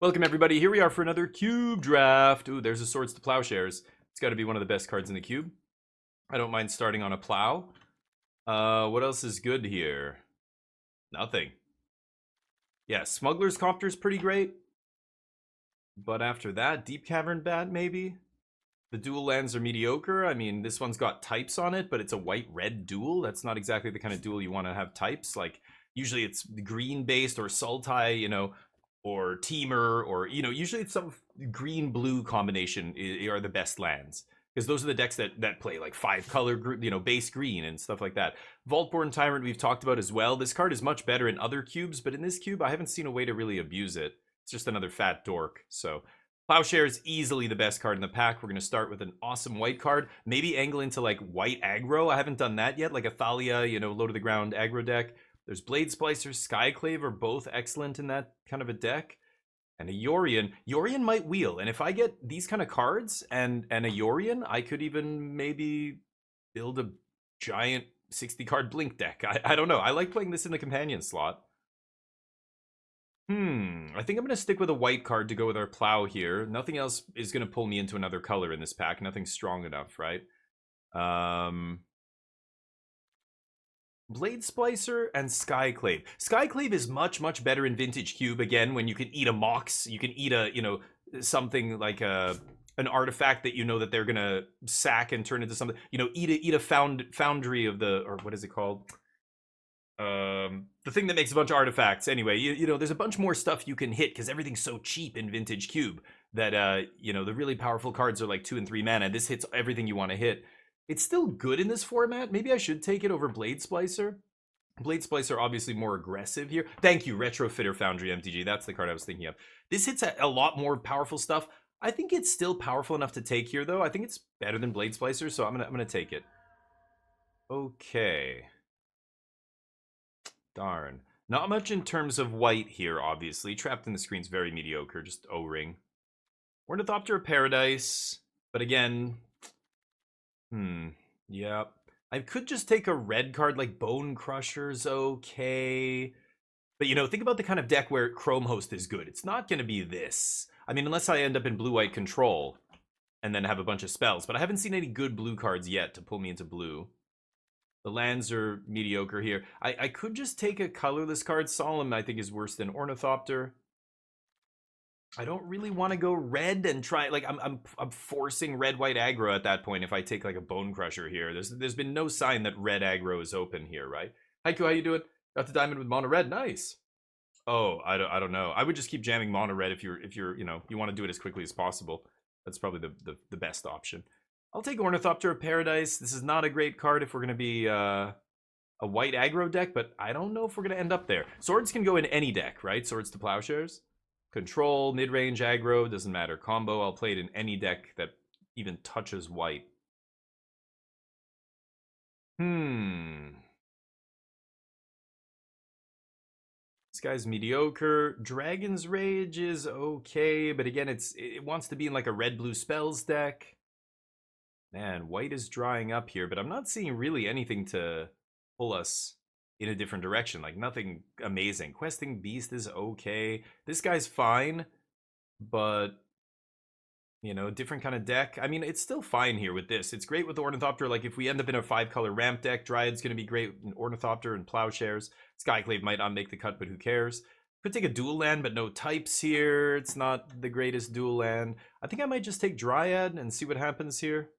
Welcome everybody, here we are for another cube draft. Ooh, there's a Swords to Plowshares. It's got to be one of the best cards in the cube. I don't mind starting on a plow. What else is good here? Nothing. Yeah, Smuggler's Copter's pretty great. But after that, Deep Cavern Bat maybe? The dual lands are mediocre. I mean, this one's got types on it, but it's a white-red dual. That's not exactly the kind of dual you want to have types. Like, usually it's green-based or Sultai, or Teamer, or, usually it's some green-blue combination are the best lands. Because those are the decks that play, like, 5-color, base green and stuff like that. Vaultborn Tyrant we've talked about as well. This card is much better in other cubes, but in this cube, I haven't seen a way to really abuse it. It's just another fat dork, so... Plowshare is easily the best card in the pack. We're going to start with an awesome white card. Maybe angle into like white aggro. I haven't done that yet. Like a Thalia, low to the ground aggro deck. There's Blade Splicer, Skyclave are both excellent in that kind of a deck. And a Yorion. Yorion might wheel. And if I get these kind of cards and a Yorion, I could even maybe build a giant 60 card Blink deck. I don't know. I like playing this in the companion slot. I think I'm going to stick with a white card to go with our plow here. Nothing else is going to pull me into another color in this pack. Nothing strong enough, right? Blade Splicer and Skyclave. Skyclave is much, much better in Vintage Cube. Again, when you can eat a Mox, you can eat a, something like an artifact that that they're going to sack and turn into something. Eat a foundry of the, or what is it called? The thing that makes a bunch of artifacts. Anyway, there's a bunch more stuff you can hit because everything's so cheap in Vintage Cube that the really powerful cards are like 2 and 3 mana. This hits everything you want to hit. It's still good in this format. Maybe I should take it over Blade Splicer. Blade Splicer obviously more aggressive here. Thank you, Retrofitter Foundry MTG. That's the card I was thinking of. This hits a lot more powerful stuff. I think it's still powerful enough to take here, though. I think it's better than Blade Splicer, so I'm gonna take it. Okay. Darn. Not much in terms of white here, obviously. Trapped in the Screen's very mediocre, just O-ring. Ornithopter of Paradise. But again... Yep. I could just take a red card like Bone Crusher's okay. But, think about the kind of deck where Chrome Host is good. It's not going to be this. I mean, unless I end up in blue-white control and then have a bunch of spells. But I haven't seen any good blue cards yet to pull me into blue. The lands are mediocre here. I could just take a colorless card. Solemn, I think, is worse than Ornithopter. I don't really want to go red and try... Like, I'm forcing red-white aggro at that point if I take, like, a Bone Crusher here. There's been no sign that red aggro is open here, right? Haiku, how you doing? Got the diamond with mono red. Nice. Oh, I don't know. I would just keep jamming mono red if you're you want to do it as quickly as possible. That's probably the best option. I'll take Ornithopter of Paradise. This is not a great card if we're going to be a white aggro deck, but I don't know if we're going to end up there. Swords can go in any deck, right? Swords to Plowshares. Control, mid-range aggro, doesn't matter. Combo, I'll play it in any deck that even touches white. This guy's mediocre. Dragon's Rage is okay, but again, it wants to be in like a red-blue spells deck. Man, white is drying up here, but I'm not seeing really anything to pull us in a different direction. Like, nothing amazing. Questing Beast is okay. This guy's fine, but, different kind of deck. I mean, it's still fine here with this. It's great with Ornithopter. Like, if we end up in a 5-color ramp deck, Dryad's going to be great in Ornithopter and Plowshares. Skyclave might not make the cut, but who cares? Could take a dual land, but no types here. It's not the greatest dual land. I think I might just take Dryad and see what happens here.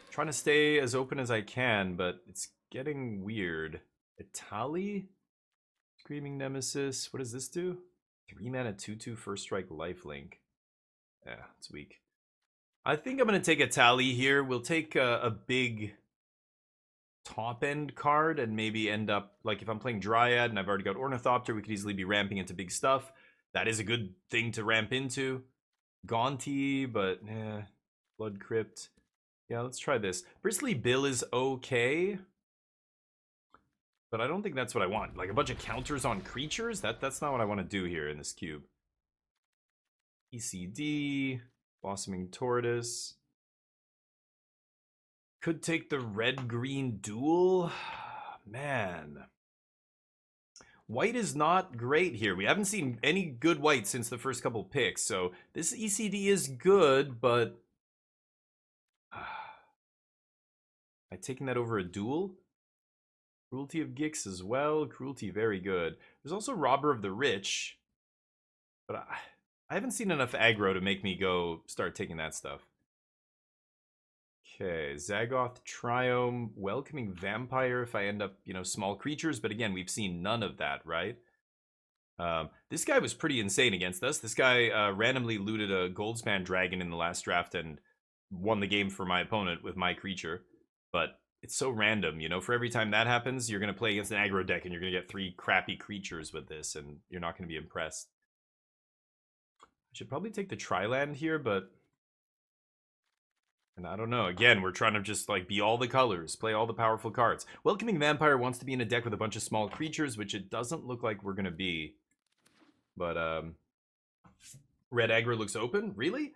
Trying to stay as open as I can, but it's getting weird. Itali? Screaming Nemesis. What does this do? 3 mana 2/2 first strike lifelink. Yeah, it's weak. I think I'm going to take Itali here. We'll take a big top end card and maybe end up, like if I'm playing Dryad and I've already got Ornithopter, we could easily be ramping into big stuff. That is a good thing to ramp into. Gaunty, but Blood Crypt. Yeah, let's try this. Bristly Bill is okay, but I don't think that's what I want. Like a bunch of counters on creatures? That's not what I want to do here in this cube. ECD, Blossoming Tortoise. Could take the red-green duel. Man. White is not great here. We haven't seen any good white since the first couple picks, so this ECD is good, but... Am I taking that over a duel? Cruelty of Gix as well. Cruelty, very good. There's also Robber of the Rich, but I haven't seen enough aggro to make me go start taking that stuff. Okay, Zagoth, Triome, Welcoming Vampire if I end up, small creatures. But again, we've seen none of that, right? This guy was pretty insane against us. This guy randomly looted a Goldspan Dragon in the last draft and won the game for my opponent with my creature. But it's so random, for every time that happens, you're going to play against an aggro deck and you're going to get 3 crappy creatures with this and you're not going to be impressed. I should probably take the Tri-Land here, but... And I don't know. Again, we're trying to just be all the colors, play all the powerful cards. Welcoming Vampire wants to be in a deck with a bunch of small creatures, which it doesn't look like we're going to be. But, red aggro looks open? Really?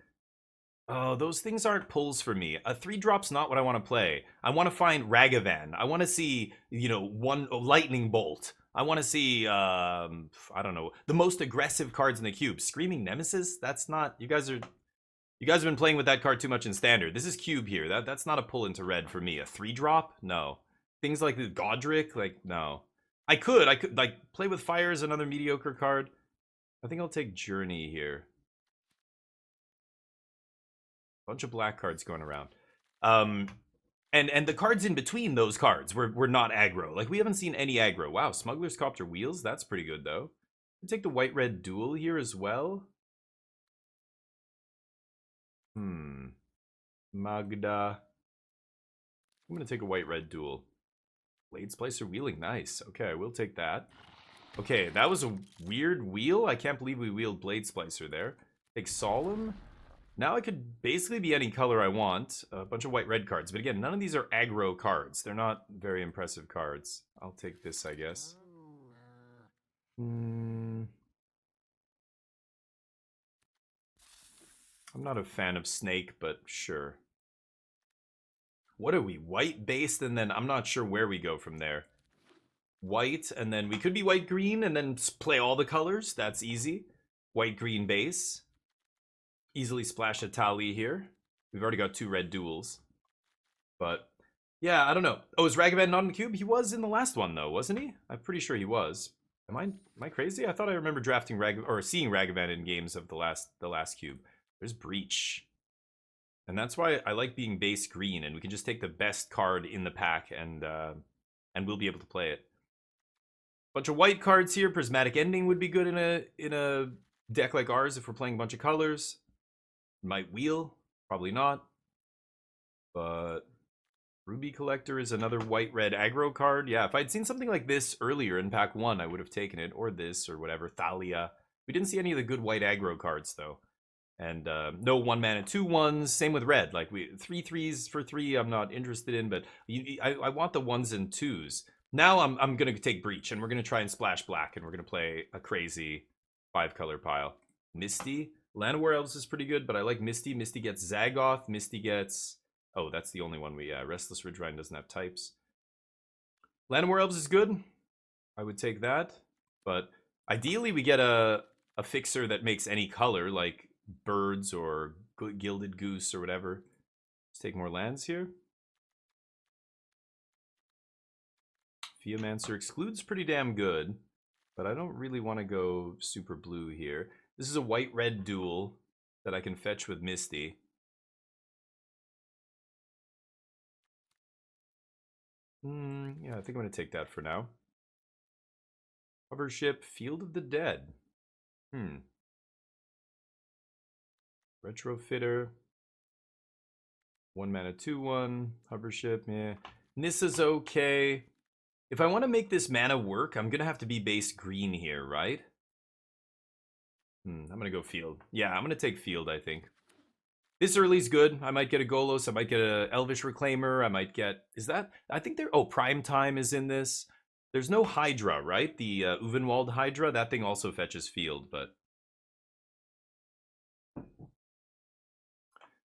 Oh, those things aren't pulls for me. A 3-drop's not what I want to play. I want to find Ragavan. I want to see, one Lightning Bolt. I want to see, I don't know, the most aggressive cards in the cube. Screaming Nemesis? That's not... You guys have been playing with that card too much in Standard. This is Cube here. That's not a pull into red for me. A 3-drop? No. Things like the Godric? No. I could, play with Fire as another mediocre card. I think I'll take Journey here. Bunch of black cards going around. And the cards in between those cards were not aggro. We haven't seen any aggro. Wow, Smuggler's Copter Wheels? That's pretty good, though. I'll take the white-red duel here as well. Magda. I'm going to take a white-red duel. Blade Splicer Wheeling, nice. Okay, we'll take that. Okay, that was a weird wheel. I can't believe we wheeled Blade Splicer there. Take Solemn. Now I could basically be any color I want. A bunch of white-red cards. But again, none of these are aggro cards. They're not very impressive cards. I'll take this, I guess. I'm not a fan of Snake, but sure. What are we? White-based, and then I'm not sure where we go from there. White, and then we could be white-green, and then play all the colors. That's easy. White-green base. Easily splash a Tali here. We've already got 2 red duels. But, yeah, I don't know. Oh, is Ragavan not in the cube? He was in the last one, though, wasn't he? I'm pretty sure he was. Am I crazy? I thought I remember drafting seeing Ragavan in games of the last cube. There's Breach. And that's why I like being base green, and we can just take the best card in the pack and we'll be able to play it. Bunch of white cards here. Prismatic Ending would be good in a deck like ours if we're playing a bunch of colors. Might wheel, probably not. But Ruby Collector is another white-red aggro card. Yeah, if I'd seen something like this earlier in pack 1, I would have taken it. Or this, or whatever. Thalia. We didn't see any of the good white aggro cards, though. And no 1-mana 2/1s. Same with red. 3 3s for 3 I'm not interested in, but I want the 1s and 2s. Now I'm going to take Breach, and we're going to try and splash black, and we're going to play a crazy 5-color pile. Misty. Land of War Elves is pretty good, but I like Misty. Misty gets Zagoth. Misty gets... Oh, that's the only one we... Restless Ridgeline doesn't have types. Land of War Elves is good. I would take that. But ideally we get a fixer that makes any color, like Birds or Gilded Goose or whatever. Let's take more lands here. Theomancer Exclude's pretty damn good, but I don't really want to go super blue here. This is a white-red duel that I can fetch with Misty. Yeah, I think I'm going to take that for now. Hover Ship, Field of the Dead. Retrofitter. 1-mana 2/1. Hover Ship, yeah. Nissa's okay. If I want to make this mana work, I'm going to have to be base green here, right? I'm going to go Field. Yeah, I'm going to take Field, I think. This early's good. I might get a Golos. I might get a Elvish Reclaimer. I might get... Is that... I think there... Oh, Prime Time is in this. There's no Hydra, right? The Uvenwald Hydra. That thing also fetches Field, but...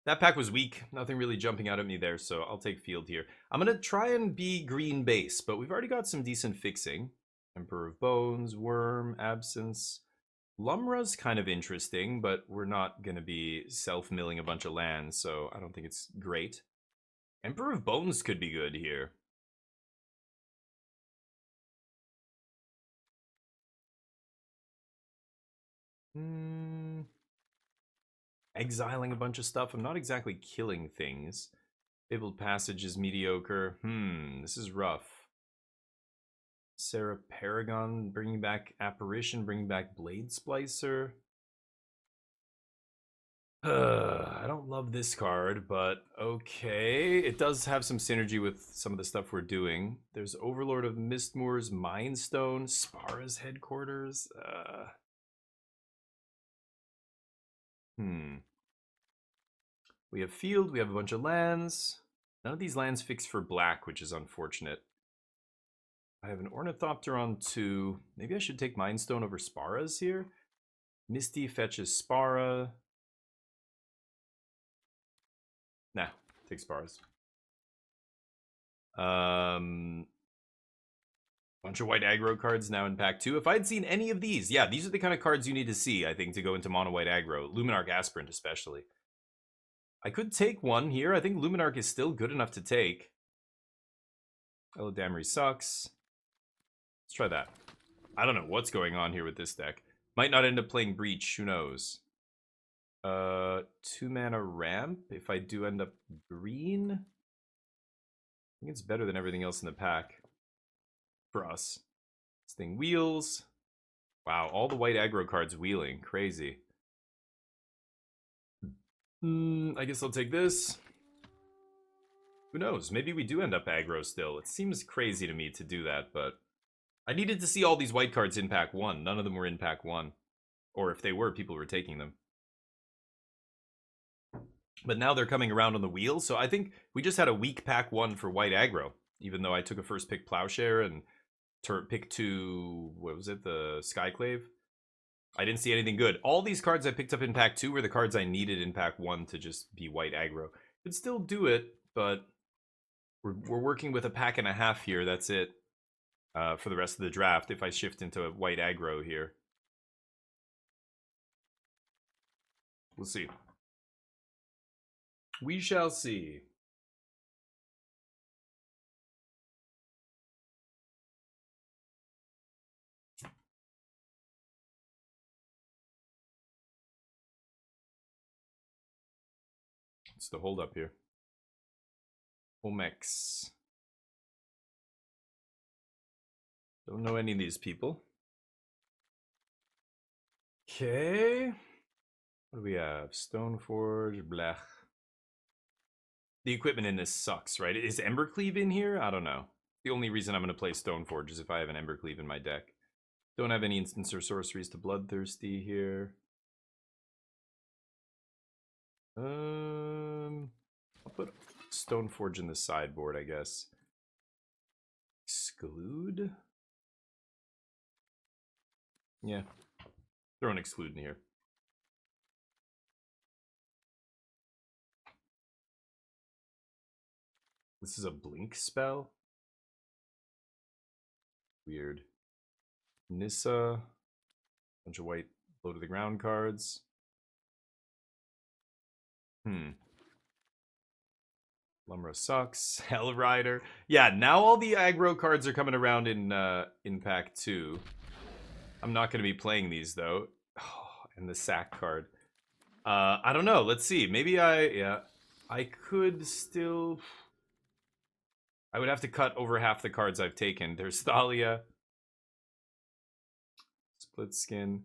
That pack was weak. Nothing really jumping out at me there, so I'll take Field here. I'm going to try and be green base, but we've already got some decent fixing. Emperor of Bones, Worm, Absence. Lumra's kind of interesting, but we're not going to be self-milling a bunch of lands, so I don't think it's great. Emperor of Bones could be good here. Exiling a bunch of stuff. I'm not exactly killing things. Fabled Passage is mediocre. This is rough. Sarah Paragon, bringing back Apparition, bringing back Blade Splicer. I don't love this card, but okay. It does have some synergy with some of the stuff we're doing. There's Overlord of Mistmoor's Mind Stone, Spara's headquarters. We have field, we have a bunch of lands. None of these lands fix for black, which is unfortunate. I have an Ornithopter on 2. Maybe I should take Mind Stone over Spara's here. Misty fetches Spara. Nah, take Spara's. Bunch of white aggro cards now in pack 2. If I'd seen any of these, yeah, these are the kind of cards you need to see, I think, to go into mono white aggro. Luminarch Aspirant, especially. I could take one here. I think Luminarch is still good enough to take. Elodamri sucks. Let's try that. I don't know what's going on here with this deck. Might not end up playing Breach. Who knows? 2-mana ramp. If I do end up green, I think it's better than everything else in the pack for us. This thing wheels. Wow, all the white aggro cards wheeling. Crazy. I guess I'll take this. Who knows? Maybe we do end up aggro still. It seems crazy to me to do that, but I needed to see all these white cards in pack 1. None of them were in pack 1. Or if they were, people were taking them. But now they're coming around on the wheel, so I think we just had a weak pack 1 for white aggro. Even though I took a first pick Plowshare and pick 2, what was it, the Skyclave? I didn't see anything good. All these cards I picked up in pack 2 were the cards I needed in pack 1 to just be white aggro. Could still do it, but we're working with a pack and a half here. That's it for the rest of the draft if I shift into a white aggro here. We'll see. We shall see. What's the hold up here? Omex. Don't know any of these people. Okay. What do we have? Stoneforge, blech. The equipment in this sucks, right? Is Embercleave in here? I don't know. The only reason I'm going to play Stoneforge is if I have an Embercleave in my deck. Don't have any instants or sorceries to Bloodthirsty here. I'll put Stoneforge in the sideboard, I guess. Exclude? Yeah. Throw an exclude in here. This is a blink spell? Weird. Nissa. Bunch of white low to the ground cards. Lumra sucks. Hell Rider. Yeah, now all the aggro cards are coming around in pack 2. I'm not going to be playing these, though. Oh, and the sack card. I don't know. Let's see. Maybe I could still... I would have to cut over half the cards I've taken. There's Thalia. Split Skin.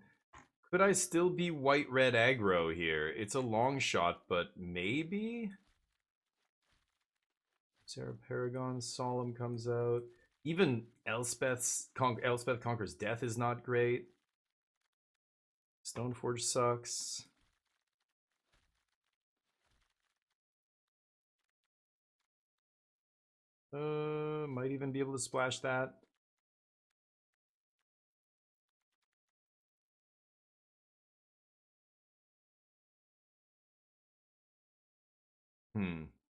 Could I still be white-red aggro here? It's a long shot, but maybe? Sarah Paragon, Solemn comes out. Even Elspeth Conquers Death is not great. Stoneforge sucks. Might even be able to splash that.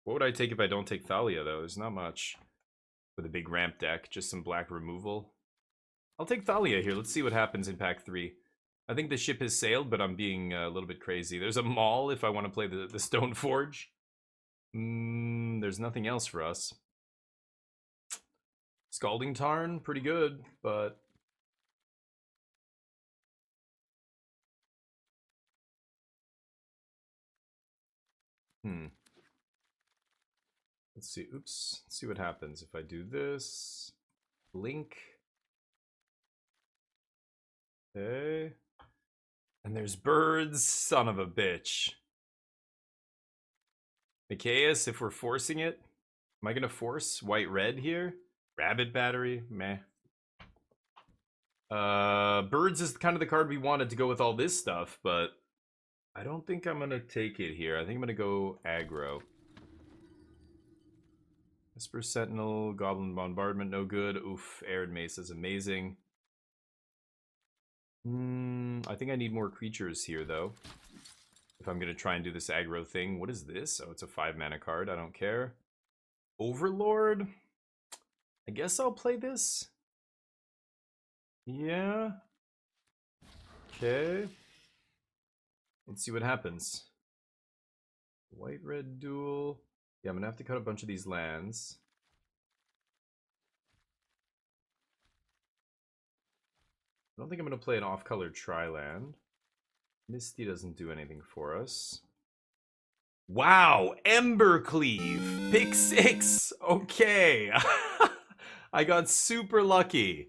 What would I take if I don't take Thalia, though? There's not much with a big ramp deck. Just some black removal. I'll take Thalia here. Let's see what happens in pack 3. I think the ship has sailed, but I'm being a little bit crazy. There's a mall if I want to play the Stone Forge. There's nothing else for us. Scalding Tarn, pretty good, but... Let's see. Oops. Let's see what happens if I do this. Link. Okay. And there's birds. Son of a bitch. Nicaeus, if we're forcing it. Am I going to force white-red here? Rabbit battery? Meh. Birds is kind of the card we wanted to go with all this stuff, but I don't think I'm going to take it here. I think I'm going to go aggro. Esper Sentinel, Goblin Bombardment, no good. Oof, Arid Mace is amazing. I think I need more creatures here, though. If I'm going to try and do this aggro thing. What is this? Oh, it's a 5-mana card. I don't care. Overlord? I guess I'll play this. Yeah. Okay. Let's see what happens. White-red duel. Yeah, I'm going to have to cut a bunch of these lands. I don't think I'm going to play an off-color tri-land. Misty doesn't do anything for us. Wow! Embercleave! Pick 6! Okay! I got super lucky.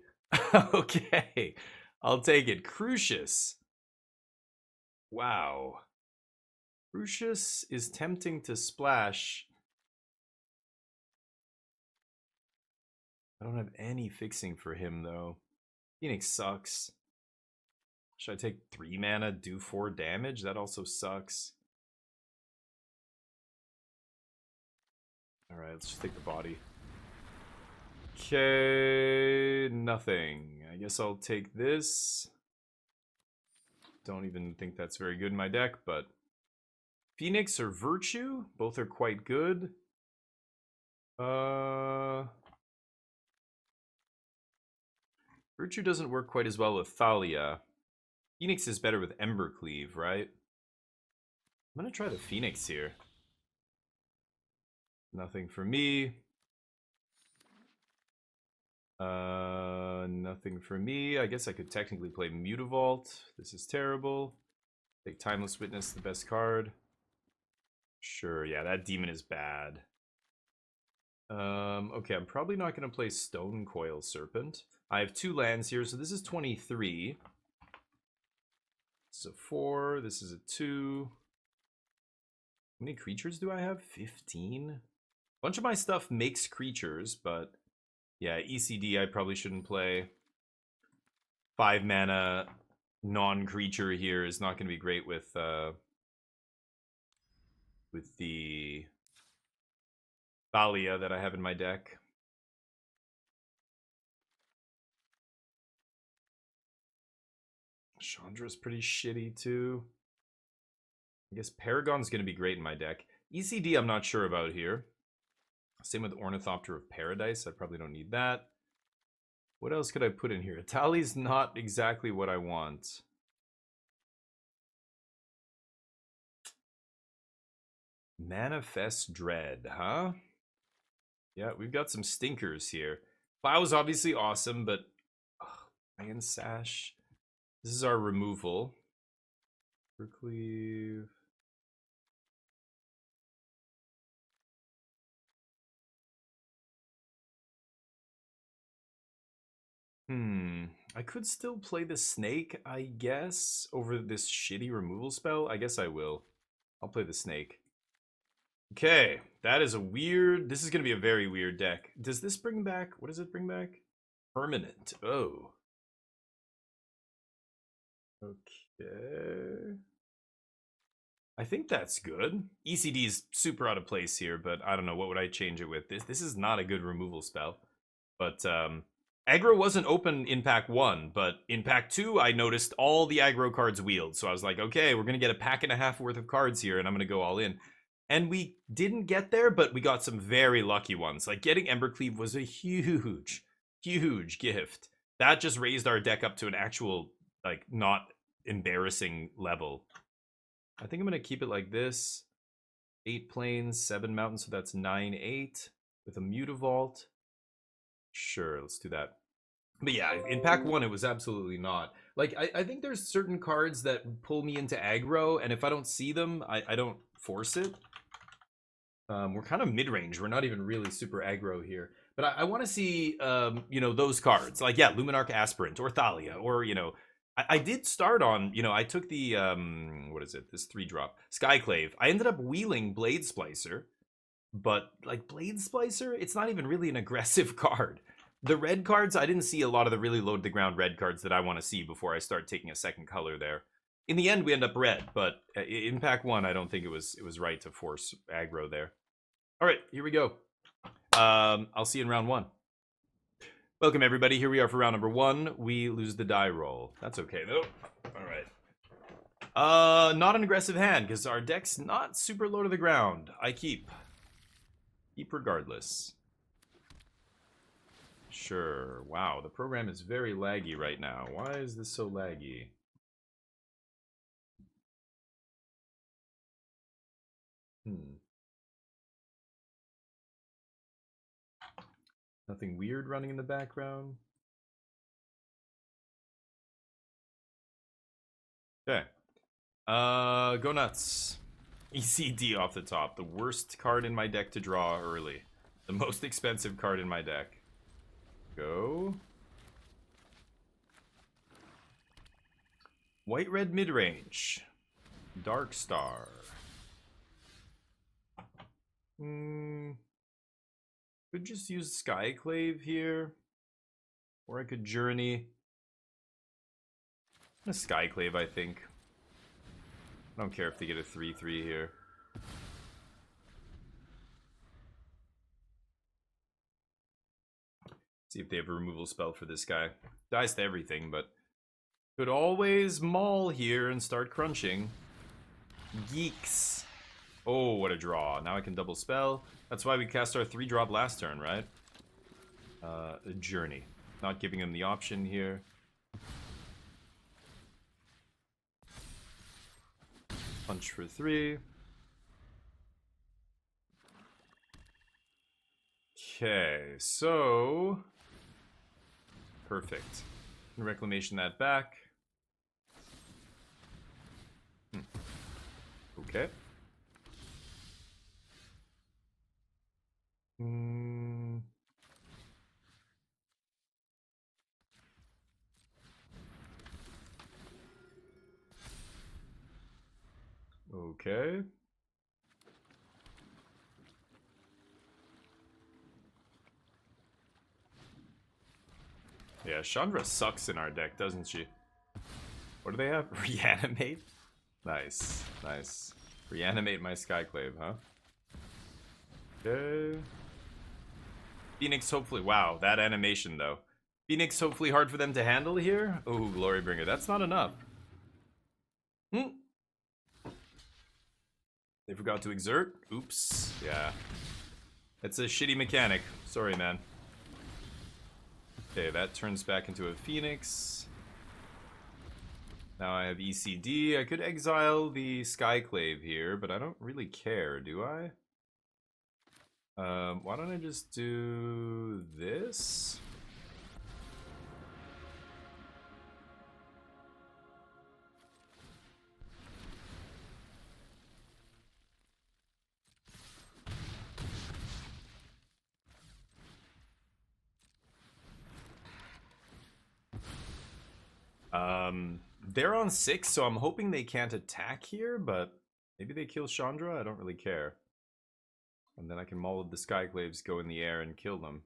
Okay. I'll take it. Crucius. Wow. Crucius is tempting to splash. I don't have any fixing for him, though. Phoenix sucks. Should I take 3 mana, do 4 damage? That also sucks. Alright, let's just take the body. Okay, nothing. I guess I'll take this. Don't even think that's very good in my deck, but... Phoenix or Virtue? Both are quite good. Virtue doesn't work quite as well with Thalia. Phoenix is better with Embercleave, right? I'm gonna try the Phoenix here. Nothing for me. Nothing for me. I guess I could technically play Mutavault. This is terrible. Take Timeless Witness, the best card. Sure, yeah, that demon is bad. Okay, I'm probably not going to play Stone Coil Serpent. I have 2 lands here, so this is 23. This is a 4, this is a 2. How many creatures do I have? 15? A bunch of my stuff makes creatures, but yeah, ECD I probably shouldn't play. 5 mana non-creature here is not going to be great with the Thalia that I have in my deck. Chandra's pretty shitty too. I guess Paragon's going to be great in my deck. ECD I'm not sure about here. Same with Ornithopter of Paradise. I probably don't need that. What else could I put in here? Tali's not exactly what I want. Manifest Dread, huh? Yeah, we've got some stinkers here. Plow's obviously awesome, but... Iron Sash. This is our removal. Cleave. I could still play the snake, I guess, over this shitty removal spell. I guess I will. I'll play the snake. Okay, that is a weird... This is going to be a very weird deck. Does this bring back... What does it bring back? Permanent. Oh. Okay. I think that's good. ECD is super out of place here, but I don't know. What would I change it with? This is not a good removal spell. But, aggro wasn't open in pack 1, but in pack 2, I noticed all the aggro cards wheeled. So I was like, okay, we're going to get a pack and a half worth of cards here, and I'm going to go all in. And we didn't get there, but we got some very lucky ones. Like, getting Embercleave was a huge, huge gift. That just raised our deck up to an actual, like, not embarrassing level. I think I'm going to keep it like this. 8 plains, 7 mountains, so that's 9-8 with a Mutavault. Sure, let's do that. But yeah, in pack 1, it was absolutely not. Like, I think there's certain cards that pull me into aggro, and if I don't see them, I don't force it. We're kind of mid-range. We're not even really super aggro here. But I want to see, you know, those cards. Like, yeah, Luminarch Aspirant or Thalia or, you know, I did start on, you know, I took the, what is it? This 3-drop. Skyclave. I ended up wheeling Blade Splicer. But, like, Blade Splicer, it's not even really an aggressive card. The red cards, I didn't see a lot of the really low-to-the-ground red cards that I want to see before I start taking a second color there. In the end, we end up red, but in pack 1, I don't think it was right to force aggro there. All right, here we go. I'll see you in round 1. Welcome, everybody. Here we are for round number 1. We lose the die roll. That's okay, though. All right. Not an aggressive hand, because our deck's not super low to the ground. I keep. Keep regardless. Sure. Wow, the program is very laggy right now. Why is this so laggy? Nothing weird running in the background? Okay. Go nuts. ECD off the top. The worst card in my deck to draw early. The most expensive card in my deck. Go. White-red mid-range. Dark Star. Could just use Skyclave here. Or I could Journey. A Skyclave, I think. I don't care if they get a 3-3 here. See if they have a removal spell for this guy. Dies to everything, but could always maul here and start crunching. Geeks. Oh, what a draw. Now I can double spell. That's why we cast our 3-drop last turn, right? A Journey. Not giving him the option here. Punch for 3. Okay, so... Perfect. Reclamation that back. Okay. Okay. Yeah, Chandra sucks in our deck, doesn't she? What do they have? Reanimate? Nice, nice. Reanimate my Skyclave, huh? Okay. Phoenix, hopefully. Wow, that animation, though. Phoenix, hopefully hard for them to handle here. Oh, Glorybringer. That's not enough. They forgot to exert. Oops. Yeah. It's a shitty mechanic. Sorry, man. Okay, that turns back into a Phoenix. Now I have ECD. I could exile the Skyclave here, but I don't really care, do I? Why don't I just do this? They're on 6, so I'm hoping they can't attack here, but maybe they kill Chandra? I don't really care. And then I can maul the Skyclaves, go in the air, and kill them.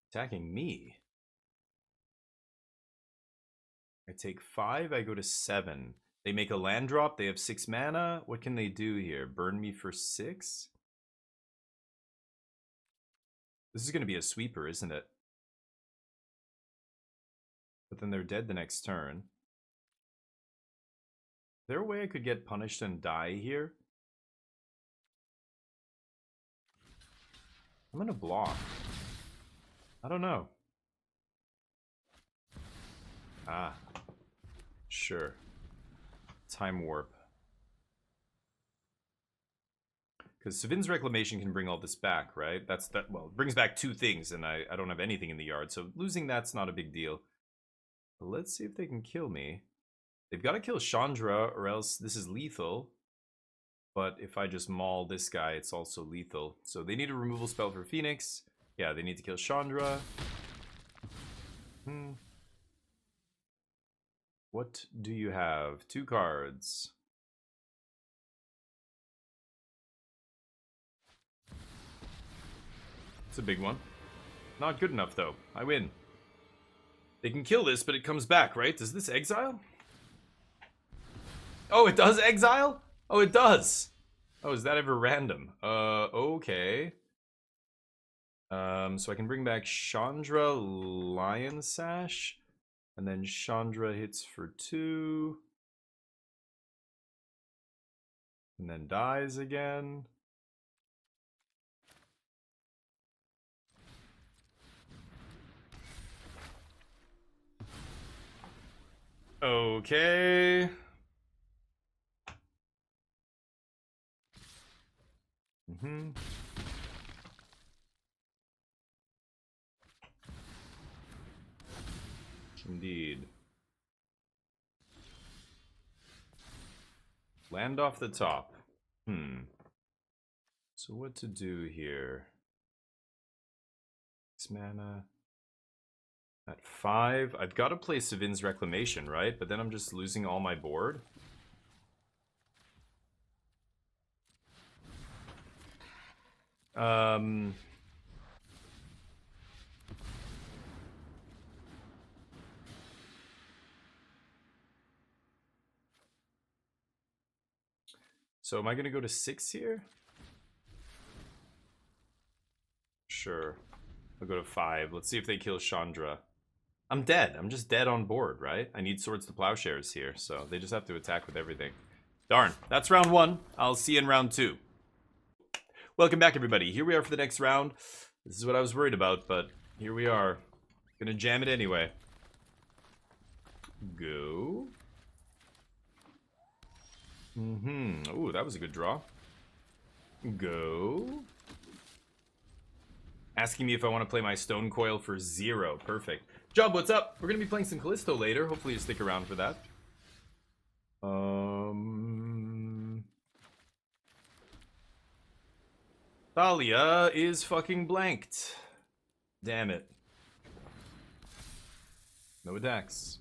Attacking me. I take 5, I go to 7. They make a land drop, they have 6 mana. What can they do here? Burn me for 6? This is going to be a sweeper, isn't it? But then they're dead the next turn. Is there a way I could get punished and die here? I'm gonna block. I don't know. Ah. Sure. Time warp. Because Savin's Reclamation can bring all this back, right? Well, it brings back 2 things, and I don't have anything in the yard, so losing that's not a big deal. But let's see if they can kill me. They've got to kill Chandra, or else this is lethal. But if I just maul this guy, it's also lethal. So they need a removal spell for Phoenix. Yeah, they need to kill Chandra. What do you have? 2 cards. It's a big one. Not good enough, though. I win. They can kill this, but it comes back, right? Does this exile? Oh, it does exile? Oh, it does. Oh, is that ever random? Okay. So I can bring back Chandra, Lion Sash, and then Chandra hits for 2. And then dies again. Okay. Indeed. Land off the top. So what to do here? 6 mana. At 5. I've got to play Savin's Reclamation, right? But then I'm just losing all my board. So am I going to go to 6 here? Sure. I'll go to 5. Let's see if they kill Chandra. I'm dead. I'm just dead on board, right? I need Swords to Plowshares here, so they just have to attack with everything. Darn. That's round 1. I'll see you in round 2. Welcome back, everybody. Here we are for the next round. This is what I was worried about, but here we are. Gonna jam it anyway. Go. Ooh, that was a good draw. Go. Asking me if I want to play my Stone Coil for 0. Perfect. Job, what's up? We're going to be playing some Callisto later. Hopefully you stick around for that. Thalia is fucking blanked. Damn it. No attacks.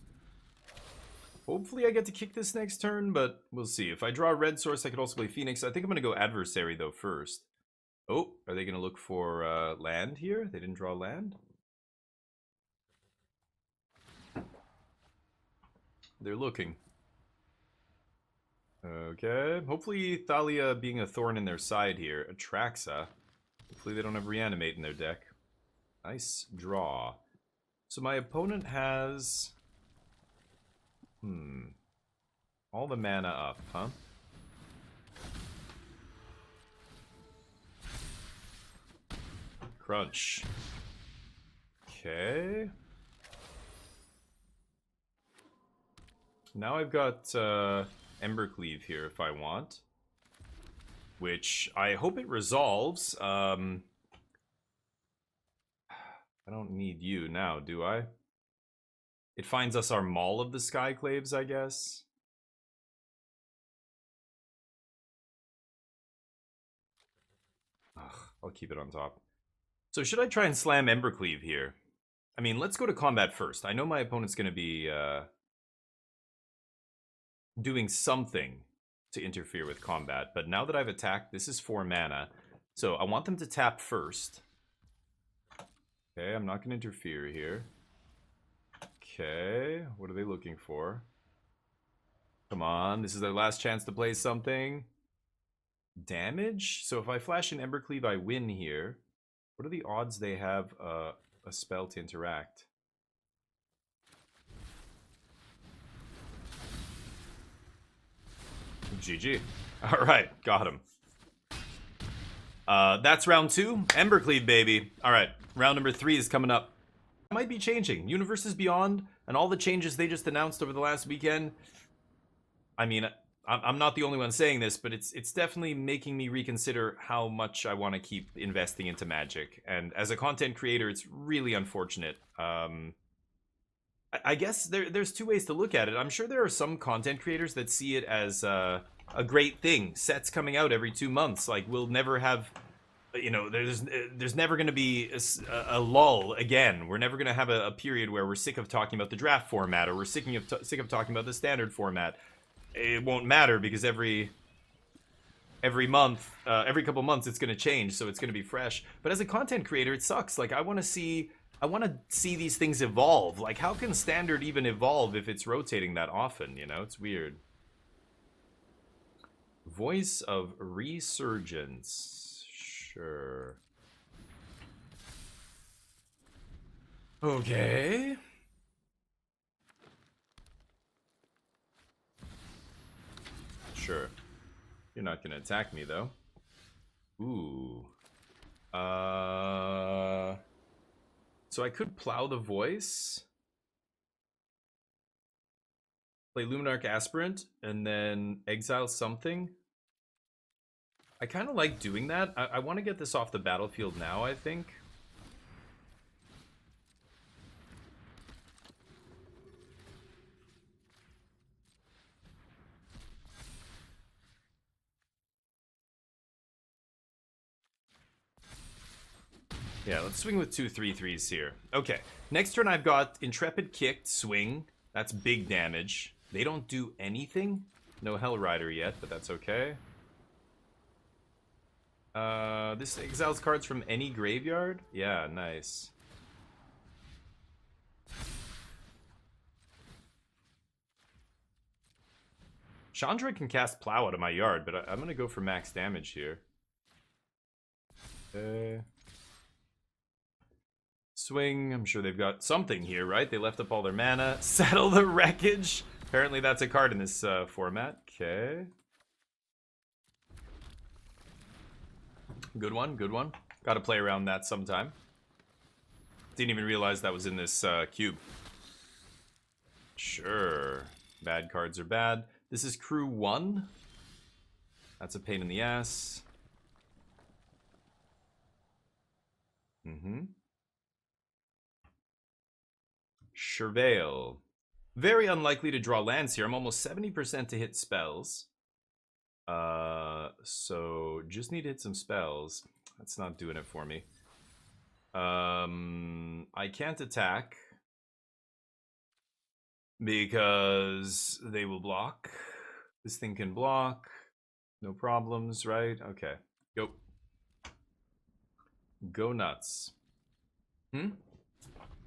Hopefully I get to kick this next turn, but we'll see. If I draw a red source, I could also play Phoenix. I think I'm going to go Adversary, though, first. Oh, are they going to look for land here? They didn't draw land? They're looking. Okay. Hopefully Thalia, being a thorn in their side here, attracts her. Hopefully they don't have Reanimate in their deck. Nice draw. So my opponent has... all the mana up, huh? Crunch. Okay. Now I've got Embercleave here if I want. Which I hope it resolves. I don't need you now, do I? It finds us our Maul of the Skyclaves, I guess. Ugh, I'll keep it on top. So should I try and slam Embercleave here? I mean, let's go to combat first. I know my opponent's going to be doing something to interfere with combat, but now that I've attacked, this is 4 mana. So I want them to tap first. Okay, I'm not going to interfere here. Okay, what are they looking for? Come on, this is their last chance to play something. Damage? So if I flash an Embercleave, I win here. What are the odds they have a spell to interact? GG. Alright, got him. That's round 2. Embercleave, baby. Alright, round number 3 is coming up. Might be changing. Universes Beyond, and all the changes they just announced over the last weekend. I mean, I'm not the only one saying this, but it's definitely making me reconsider how much I want to keep investing into Magic. And as a content creator, it's really unfortunate. I guess there's two ways to look at it. I'm sure there are some content creators that see it as a great thing. Sets coming out every 2 months. Like, we'll never have, you know, there's never going to be a lull again. We're never going to have a period where we're sick of talking about the draft format, or we're sick of talking about the standard format. It won't matter, because every month, every couple months, it's going to change, so it's going to be fresh. But as a content creator, it sucks. Like, I want to see these things evolve. Like, how can standard even evolve if it's rotating that often? You know, it's weird. Voice of Resurgence. Sure. Okay. Sure. You're not gonna attack me, though. Ooh. So I could plow the voice, play Luminarch Aspirant, and then exile something. I kind of like doing that. I want to get this off the battlefield now, I think. Yeah, let's swing with 2 3/3s here. Okay, next turn I've got Intrepid Kicked, Swing. That's big damage. They don't do anything. No Hell Rider yet, but that's okay. This exiles cards from any graveyard? Yeah, nice. Chandra can cast Plow out of my yard, but I'm gonna go for max damage here. Swing. I'm sure they've got something here, right? They left up all their mana. Settle the Wreckage. Apparently that's a card in this format. Okay. Good one, good one. Got to play around that sometime. Didn't even realize that was in this cube. Sure. Bad cards are bad. This is Crew 1. That's a pain in the ass. Surveil. Very unlikely to draw lands here. I'm almost 70% to hit spells. So just need to hit some spells. That's not doing it for me. I can't attack because they will block. This thing can block. No problems, right? Okay. Go. Go nuts.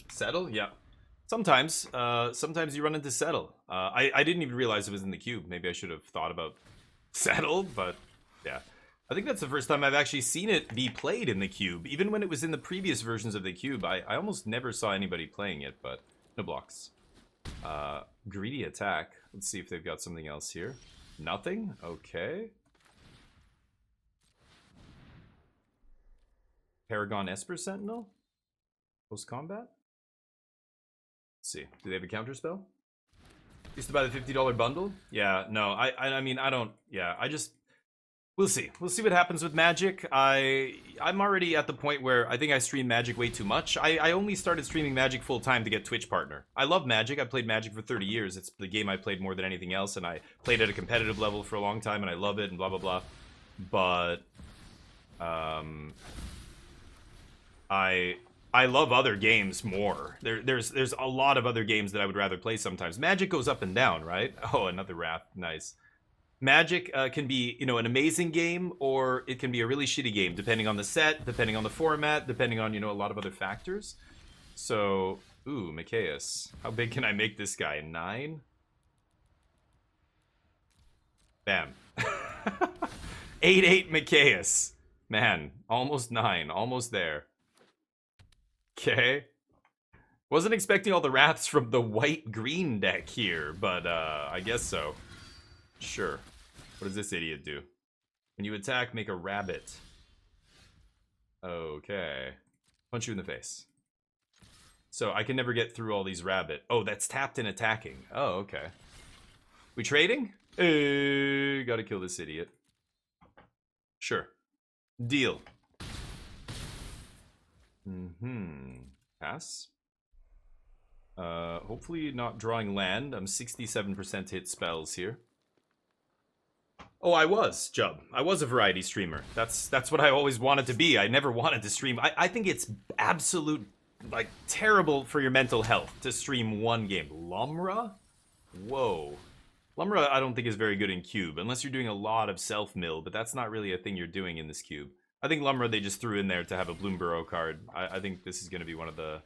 Settle? Yeah. Sometimes you run into Settle. I didn't even realize it was in the cube. Maybe I should have thought about Settle, but yeah. I think that's the first time I've actually seen it be played in the cube. Even when it was in the previous versions of the cube, I almost never saw anybody playing it, but no blocks. Greedy attack. Let's see if they've got something else here. Nothing? Okay. Paragon Esper Sentinel? Post-combat? Let's see. Do they have a counter spell? Used to buy the $50 bundle? Yeah, no. I mean, I don't... Yeah, I just... We'll see. We'll see what happens with Magic. I'm already at the point where I think I stream Magic way too much. I only started streaming Magic full-time to get Twitch partner. I love Magic. I played Magic for 30 years. It's the game I played more than anything else, and I played at a competitive level for a long time, and I love it, and blah, blah, blah. But... I love other games more. There's a lot of other games that I would rather play sometimes. Magic goes up and down, right? Oh, another Wrath. Nice. Magic can be, you know, an amazing game, or it can be a really shitty game, depending on the set, depending on the format, depending on, you know, a lot of other factors. So, ooh, Mikaeus. How big can I make this guy? 9? Bam. 8/8 Mikaeus. Man, almost 9. Almost there. Okay. Wasn't expecting all the wraths from the white-green deck here, but I guess so. Sure. What does this idiot do? When you attack, make a rabbit. Okay. Punch you in the face. So I can never get through all these rabbit. Oh, that's tapped and attacking. Oh, okay. We trading? Gotta kill this idiot. Sure. Deal. Pass. Hopefully not drawing land. I'm 67% hit spells here. Oh, I was, Jub. I was a variety streamer. That's what I always wanted to be. I never wanted to stream. I think it's absolute, like, terrible for your mental health to stream one game. Lumra? Whoa. Lumra I don't think is very good in cube, unless you're doing a lot of self-mill, but that's not really a thing you're doing in this cube. I think Lumra they just threw in there to have a Bloomburrow card. I think this is going to be one of the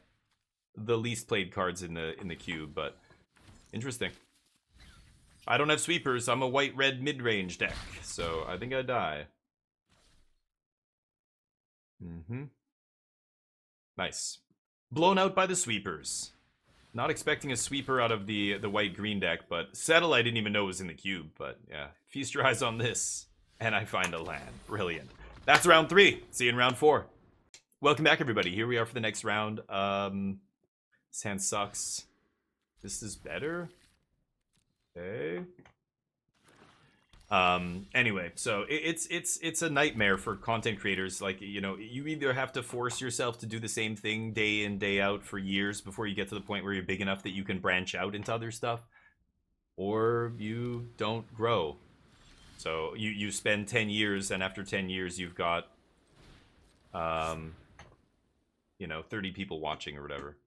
least played cards in the cube, but interesting. I don't have sweepers. I'm a white-red mid-range deck, so I think I die. Nice. Blown out by the sweepers. Not expecting a sweeper out of the white-green deck, but Settle I didn't even know was in the cube, but yeah. Feast your eyes on this, and I find a land. Brilliant. That's round 3. See you in round 4. Welcome back, everybody. Here we are for the next round. This hand sucks. This is better. Okay. Anyway, so it's a nightmare for content creators. Like, you know, you either have to force yourself to do the same thing day in, day out for years before you get to the point where you're big enough that you can branch out into other stuff, or you don't grow. So you spend 10 years, and after 10 years you've got you know, 30 people watching or whatever.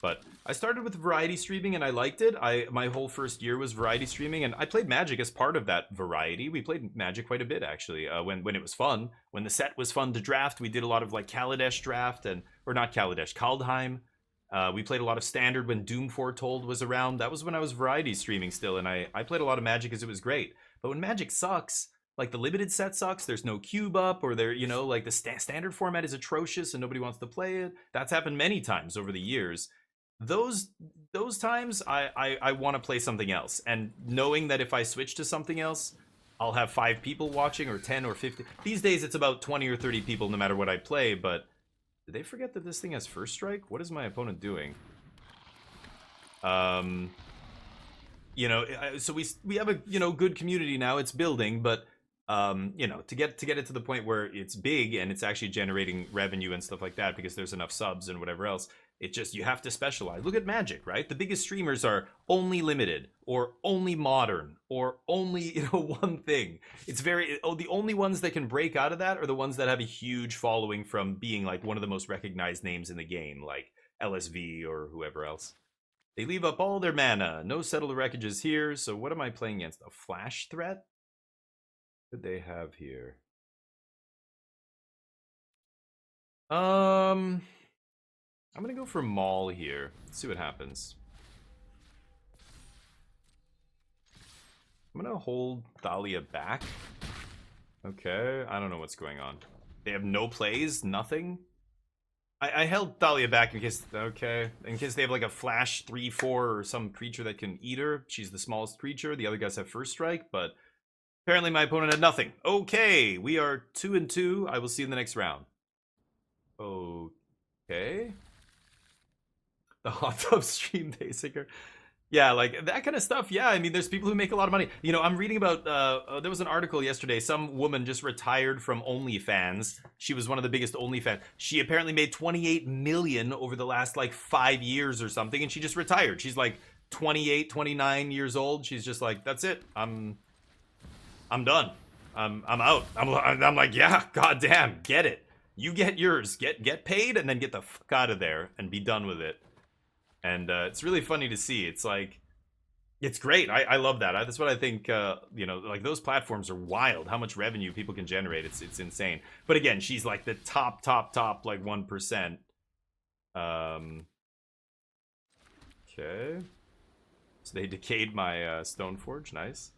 But I started with variety streaming and I liked it. My whole first year was variety streaming, and I played Magic as part of that variety. We played Magic quite a bit, actually, when it was fun. When the set was fun to draft, we did a lot of, like, Kaladesh draft, or not Kaladesh, Kaldheim. We played a lot of Standard when Doom Foretold was around. That was when I was variety streaming still, and I played a lot of Magic because it was great. But when Magic sucks, like the limited set sucks, there's no cube up, or there, you know, like the standard format is atrocious and nobody wants to play it. That's happened many times over the years. Those times I want to play something else, and knowing that if I switch to something else I'll have 5 people watching, or 10 or 50. These days it's about 20 or 30 people no matter what I play. But did they forget that this thing has first strike? What is my opponent doing? You know, so we have a, you know, good community now. It's building, but you know, to get it to the point where it's big and it's actually generating revenue and stuff like that, because there's enough subs and whatever else, it just, you have to specialize. Look at Magic, right? The biggest streamers are only limited, or only modern, or only, you know, one thing. It's very, the only ones that can break out of that are the ones that have a huge following from being like one of the most recognized names in the game, like LSV or whoever else. They leave up all their mana. No settled wreckages here. So what am I playing against? A flash threat? What did they have here? I'm gonna go for Maul here. Let's see what happens. I'm gonna hold Thalia back. Okay, I don't know what's going on. They have no plays, nothing. I held Thalia back in case, okay, in case they have like a flash 3/4 or some creature that can eat her. She's the smallest creature. The other guys have first strike, but apparently my opponent had nothing. Okay, we are 2-2. I will see you in the next round. Okay. The hot tub stream basicer. Yeah, like that kind of stuff. Yeah, I mean, there's people who make a lot of money. You know, I'm reading about, there was an article yesterday. Some woman just retired from OnlyFans. She was one of the biggest OnlyFans. She apparently made 28 million over the last like 5 years or something, and she just retired. She's like 28, 29 years old. She's just like, that's it. I'm done. I'm out. I'm like, yeah, goddamn, get it. You get yours. Get paid, and then get the fuck out of there and be done with it. And it's really funny to see. It's like, it's great. I love that. That's what I think, you know, like those platforms are wild. How much revenue people can generate. It's insane. But again, she's like the top, like 1%. Okay. So they decayed my Stoneforge. Nice.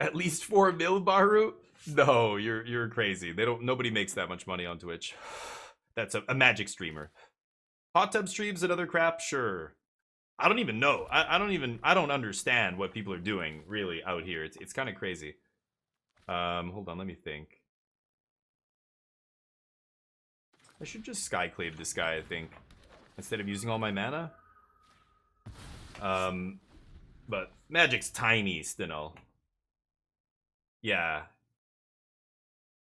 At least 4 mil, Baru? No, you're crazy. Nobody makes that much money on Twitch. That's a Magic streamer. Hot tub streams and other crap, sure. I don't even know. I don't understand what people are doing really out here. It's kind of crazy. Hold on, let me think. I should just Skyclave this guy, I think, instead of using all my mana. But Magic's tiny still. Yeah.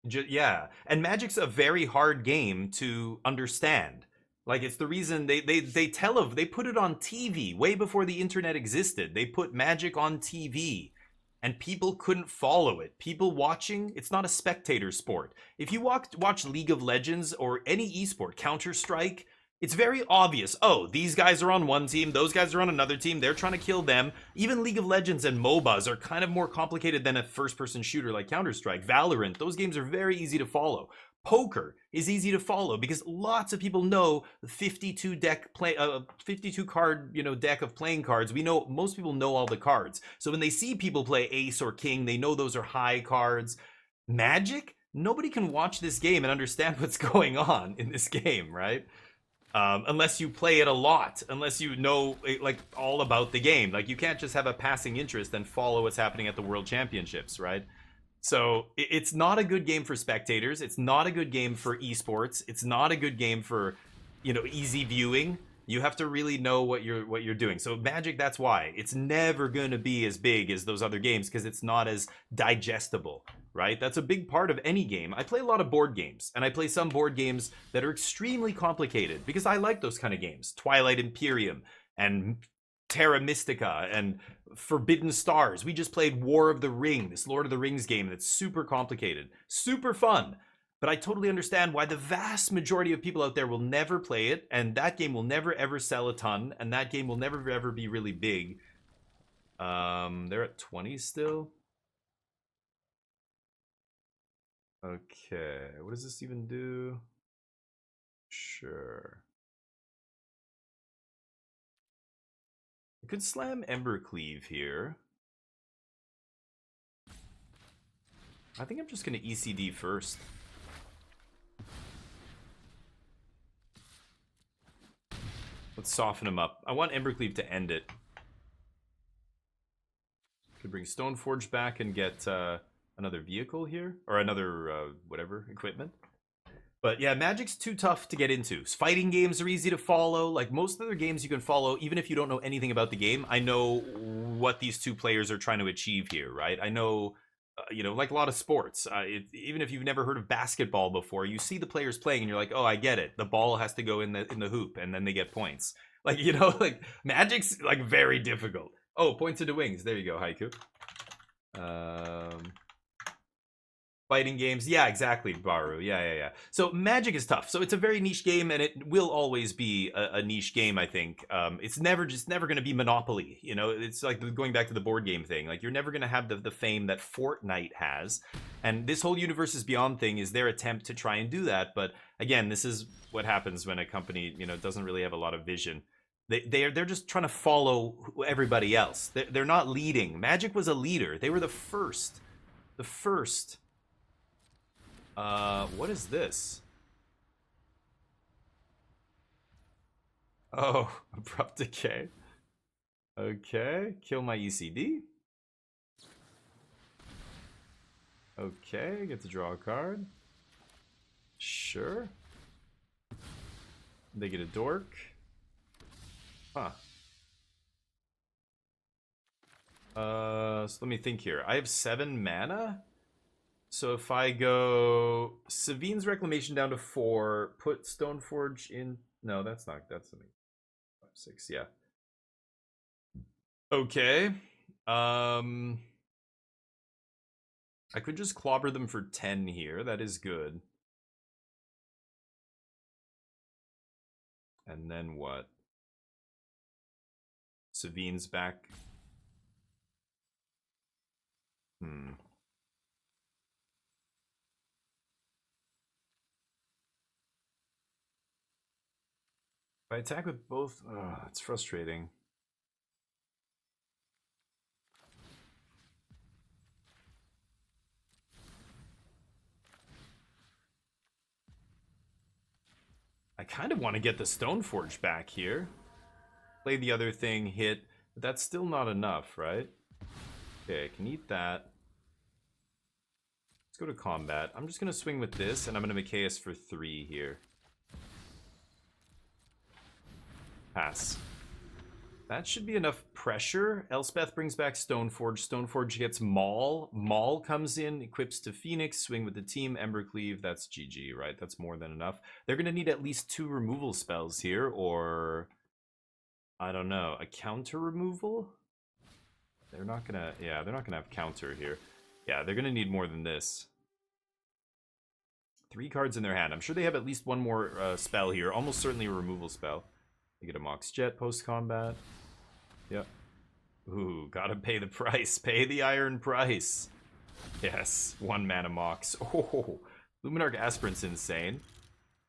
Yeah. And Magic's a very hard game to understand. Like, it's the reason they put it on TV way before the internet existed. They put Magic on TV and people couldn't follow it. People watching, it's not a spectator sport. If you watch League of Legends or any esport, Counter-Strike, it's very obvious. Oh, these guys are on one team, those guys are on another team, they're trying to kill them. Even League of Legends and MOBAs are kind of more complicated than a first-person shooter like Counter-Strike. Valorant, those games are very easy to follow. Poker is easy to follow because lots of people know the 52 card deck of playing cards. We know most people know all the cards, so when they see people play ace or king, they know those are high cards. Magic, nobody can watch this game and understand what's going on in this game, right? Unless you play it a lot, unless you know like all about the game. Like, you can't just have a passing interest and follow what's happening at the World Championships, right? So it's not a good game for spectators. It's not a good game for esports. It's not a good game for, easy viewing. You have to really know what you're doing. So Magic, that's why it's never going to be as big as those other games, because it's not as digestible, right? That's a big part of any game. I play a lot of board games, and I play some board games that are extremely complicated because I like those kind of games. Twilight Imperium and Terra Mystica and Forbidden Stars. We just played War of the Ring, this Lord of the Rings game that's super complicated, super fun. But I totally understand why the vast majority of people out there will never play it, and that game will never ever sell a ton, and that game will never ever be really big. They're at 20 still. Okay, what does this even do? Sure. I could slam Embercleave here. I think I'm just gonna ECD first. Let's soften him up. I want Embercleave to end it. Could bring Stoneforge back and get another vehicle here, or another whatever equipment. But yeah, Magic's too tough to get into. Fighting games are easy to follow. Like most other games you can follow, even if you don't know anything about the game. I know what these two players are trying to achieve here, right? I know, like a lot of sports. Even if you've never heard of basketball before, you see the players playing and you're like, oh, I get it. The ball has to go in the hoop and then they get points. Like, like Magic's like very difficult. Oh, points into wings. There you go, Haiku. Fighting games, yeah, exactly, Baru. Yeah. So Magic is tough. So it's a very niche game, and it will always be a niche game. I think it's never going to be Monopoly. It's like going back to the board game thing. Like, you're never going to have the fame that Fortnite has, and this whole Universes Beyond thing is their attempt to try and do that. But again, this is what happens when a company doesn't really have a lot of vision. They're just trying to follow everybody else. They're not leading. Magic was a leader. They were the first. The first. What is this? Oh, Abrupt Decay. Okay, kill my ECD. Okay, get to draw a card. Sure. They get a dork. Huh. So let me think here. I have 7 mana. So if I go Savine's Reclamation down to 4, put Stoneforge in. No, that's something. 5, 6, yeah. Okay. I could just clobber them for 10 here. That is good. And then what? Savine's back. If I attack with both, it's frustrating. I kind of want to get the Stoneforge back here. Play the other thing, hit, but that's still not enough, right? Okay, I can eat that. Let's go to combat. I'm just going to swing with this, and I'm going to Machias for 3 here. Pass. That should be enough pressure. Elspeth brings back Stoneforge. Stoneforge gets Maul. Maul comes in, equips to Phoenix, swing with the team, Embercleave. That's GG, right? That's more than enough. They're going to need at least 2 removal spells here, or... I don't know. A counter removal? They're not going to... Yeah, they're not going to have counter here. Yeah, they're going to need more than this. 3 cards in their hand. I'm sure they have at least 1 more spell here. Almost certainly a removal spell. They get a Mox Jet post-combat. Yep. Ooh, gotta pay the price. Pay the iron price. Yes, 1 mana Mox. Oh, Luminarch Aspirant's insane.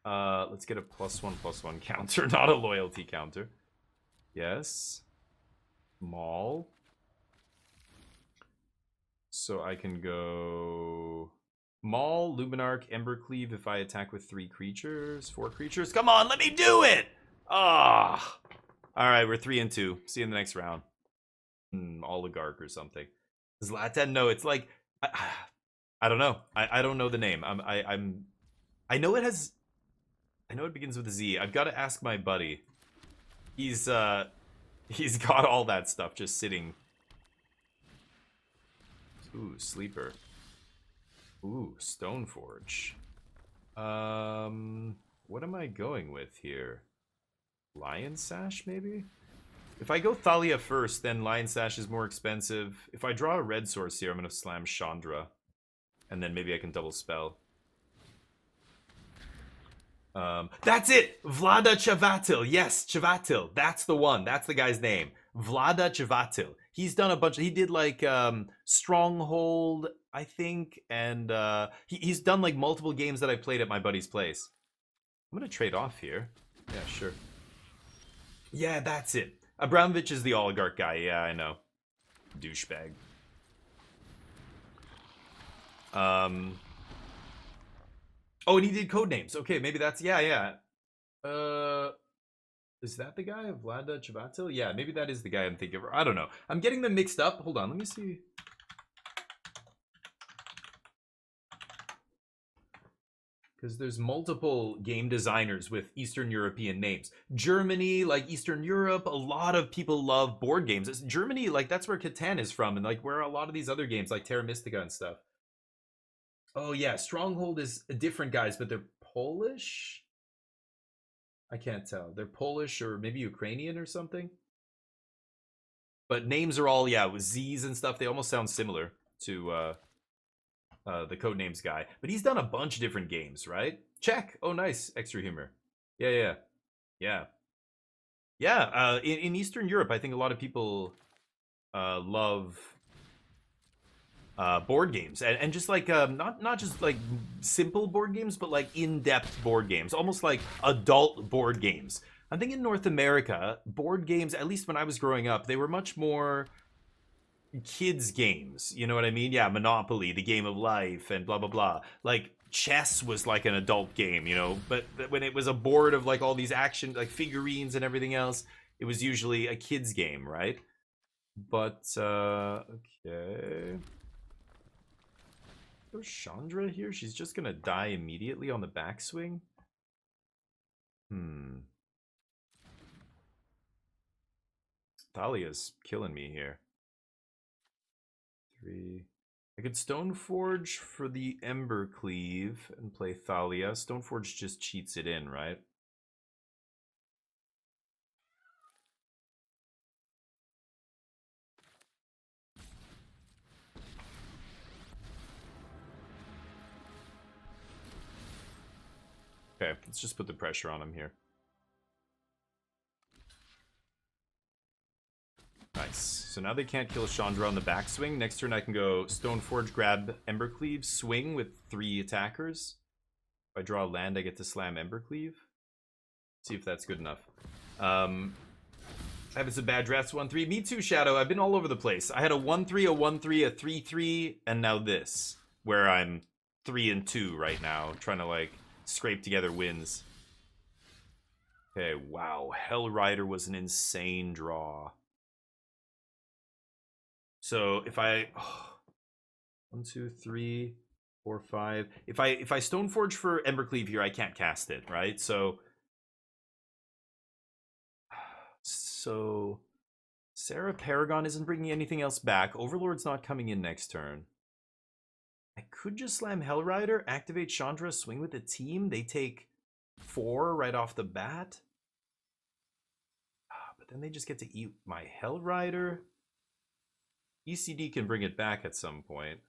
Let's get a +1/+1 counter, not a loyalty counter. Yes. Maul. So I can go... Maul, Luminarch, Embercleave if I attack with 3 creatures, 4 creatures. Come on, let me do it! Ah! Alright, we're 3-2. See you in the next round. Oligarch or something. Zlatan? No, it's like... I don't know. I don't know the name. I know it has... I know it begins with a Z. I've got to ask my buddy. He's got all that stuff just sitting. Ooh, Sleeper. Ooh, Stoneforge. What am I going with here? Lion Sash, maybe? If I go Thalia first, then Lion Sash is more expensive. If I draw a red source here, I'm going to slam Chandra. And then maybe I can double spell. That's it! Vlada Chavatil. Yes, Chavatil. That's the one. That's the guy's name. Vlada Chavatil. He's done a bunch. He did like Stronghold, I think. And he's done like multiple games that I played at my buddy's place. I'm going to trade off here. Yeah, sure. Yeah, that's it. Abramovich is the oligarch guy. Yeah, I know. Douchebag. Oh, and he did Codenames. Okay, maybe that's... Yeah. Is that the guy? Vlada Chavatil? Yeah, maybe that is the guy I'm thinking of. I don't know. I'm getting them mixed up. Hold on, let me see. Because there's multiple game designers with Eastern European names. Germany, like Eastern Europe, a lot of people love board games. Germany, like that's where Catan is from, and like where a lot of these other games, like Terra Mystica and stuff. Oh yeah, Stronghold is different guys, but they're Polish? I can't tell. They're Polish or maybe Ukrainian or something. But names are all, yeah, with Z's and stuff. They almost sound similar to the Codenames guy. But he's done a bunch of different games, right? Check. Oh, nice. Extra humor. Yeah. In Eastern Europe, I think a lot of people love board games and just like not just like simple board games, but like in-depth board games, almost like adult board games. I think in North America, board games, at least when I was growing up, they were much more kids games, you know what I mean? Yeah, Monopoly, the game of life, and blah blah blah. Like chess was like an adult game, you know, but when it was a board of like all these action like figurines and everything else, it was usually a kids game, right? But okay. There's Chandra here. She's just gonna die immediately on the backswing. Thalia's killing me here. 3. I could Stoneforge for the Embercleave and play Thalia. Stoneforge just cheats it in, right? Okay, let's just put the pressure on him here. Nice. So now they can't kill Chandra on the backswing. Next turn I can go Stoneforge, grab Embercleave, swing with 3 attackers. If I draw a land, I get to slam Embercleave. See if that's good enough. Having some bad drafts. 1-3. Me too, Shadow. I've been all over the place. I had a 1-3, a 1-3, a 3-3, and now this, where I'm 3-2 right now, trying to like scrape together wins. Okay, wow. Hell Rider was an insane draw. So if I 1, 2, 3, 4, 5. If I Stoneforge for Embercleave here, I can't cast it, right? So Sarah Paragon isn't bringing anything else back. Overlord's not coming in next turn. I could just slam Hellrider, activate Chandra, swing with the team. They take 4 right off the bat. But then they just get to eat my Hellrider. ECD can bring it back at some point.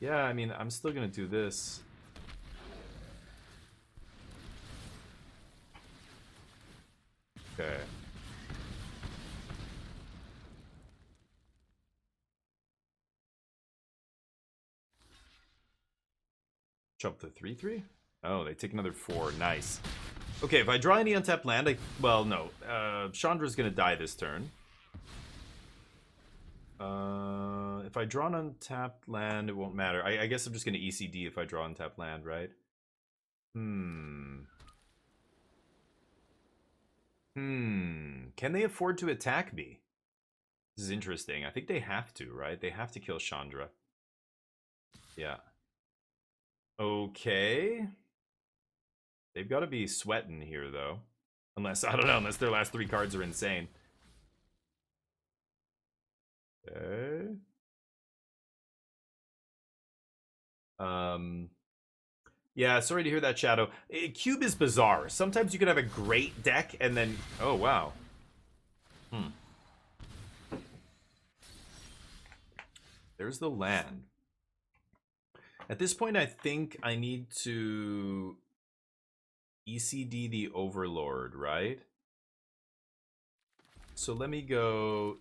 Yeah, I mean, I'm still going to do this. Okay. Jump the 3/3? Oh, they take another 4. Nice. Okay, if I draw any untapped land, well, no. Chandra's gonna die this turn. If I draw an untapped land, it won't matter. I guess I'm just gonna ECD if I draw untapped land, right? Can they afford to attack me? This is interesting. I think they have to, right? They have to kill Chandra. Yeah. Okay. They've got to be sweating here, though. Unless, I don't know, unless their last 3 cards are insane. Okay. Yeah, sorry to hear that, Shadow. Cube is bizarre. Sometimes you can have a great deck and then... Oh, wow. There's the land. At this point, I think I need to ECD the Overlord, right? So let me go...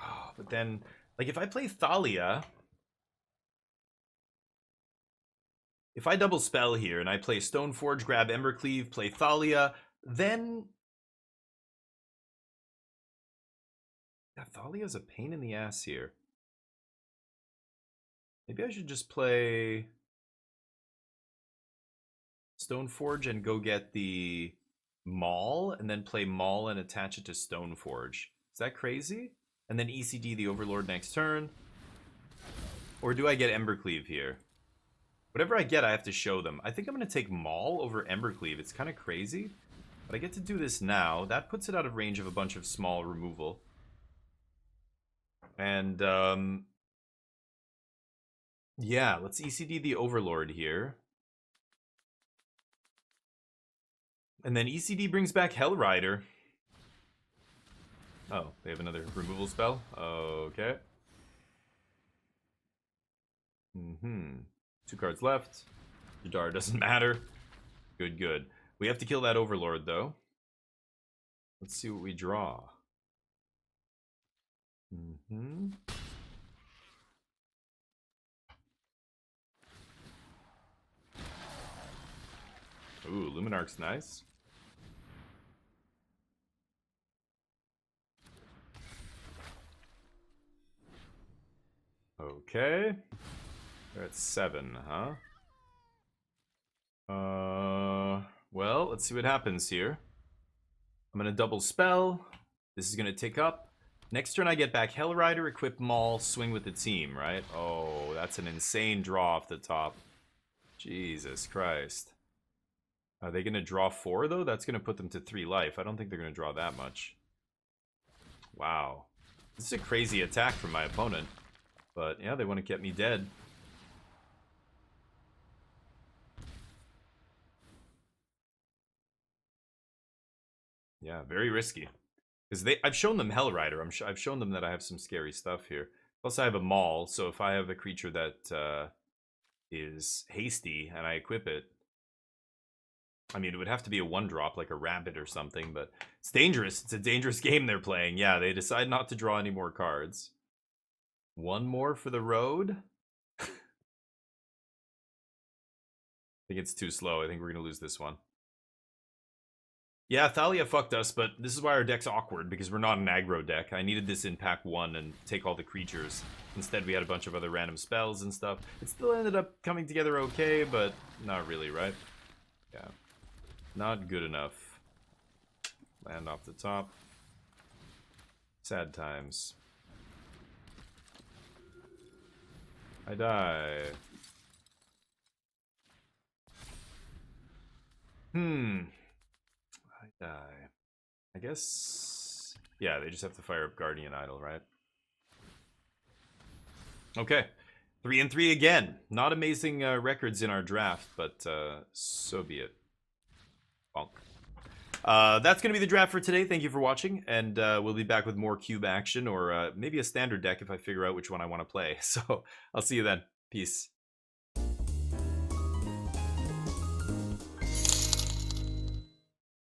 Oh, but then, like, if I play Thalia... If I double spell here and I play Stoneforge, grab Embercleave, play Thalia, then... Yeah, Thalia's a pain in the ass here. Maybe I should just play Stoneforge and go get the Maul, and then play Maul and attach it to Stoneforge. Is that crazy? And then ECD the Overlord next turn? Or do I get Embercleave here? Whatever I get, I have to show them. I think I'm going to take Maul over Embercleave. It's kind of crazy. But I get to do this now. That puts it out of range of a bunch of small removal. And, yeah, let's ECD the Overlord here. And then ECD brings back Hellrider. Oh, they have another removal spell? Okay. 2 cards left. Jadar doesn't matter. Good, good. We have to kill that Overlord, though. Let's see what we draw. Ooh, Luminarch's nice. Okay. They're at 7, huh? Well, let's see what happens here. I'm gonna double spell. This is gonna tick up. Next turn I get back Hellrider, equip Maul, swing with the team, right? Oh, that's an insane draw off the top. Jesus Christ. Are they gonna draw 4 though? That's gonna put them to 3 life. I don't think they're gonna draw that much. Wow. This is a crazy attack from my opponent. But yeah, they want to get me dead. Yeah, very risky. Because I've shown them Hellrider. I've shown them that I have some scary stuff here. Plus I have a Maul, so if I have a creature that is hasty and I equip it, I mean, it would have to be a 1-drop, like a rabbit or something, but it's dangerous. It's a dangerous game they're playing. Yeah, they decide not to draw any more cards. 1 more for the road? I think it's too slow. I think we're going to lose this one. Yeah, Thalia fucked us, but this is why our deck's awkward, because we're not an aggro deck. I needed this in pack 1 and take all the creatures. Instead, we had a bunch of other random spells and stuff. It still ended up coming together okay, but not really, right? Yeah. Not good enough. Land off the top. Sad times. I die. I die. I guess... Yeah, they just have to fire up Guardian Idol, right? Okay. 3 and 3 again. Not amazing records in our draft, but so be it. Bonk. That's going to be the draft for today. Thank you for watching, and we'll be back with more cube action, or maybe a standard deck if I figure out which one I want to play. So I'll see you then. Peace.